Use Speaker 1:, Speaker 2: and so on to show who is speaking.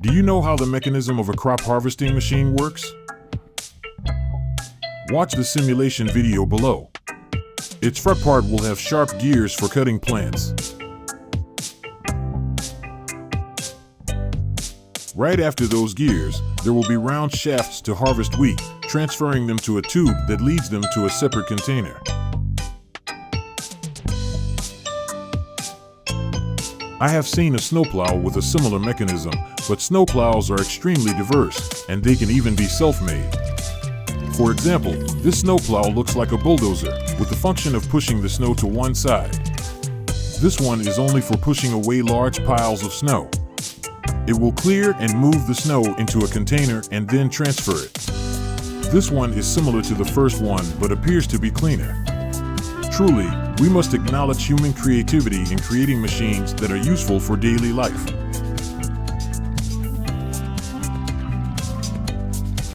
Speaker 1: Do you know how the mechanism of a crop harvesting machine works? Watch the simulation video below. Its front part will have sharp gears for cutting plants. Right after those gears, there will be round shafts to harvest wheat, transferring them to a tube that leads them to a separate container. I have seen a snowplow with a similar mechanism, but snowplows are extremely diverse, and they can even be self-made. For example, this snowplow looks like a bulldozer, with the function of pushing the snow to one side. This one is only for pushing away large piles of snow. It will clear and move the snow into a container and then transfer it. This one is similar to the first one, but appears to be cleaner. Truly, we must acknowledge human creativity in creating machines that are useful for daily life.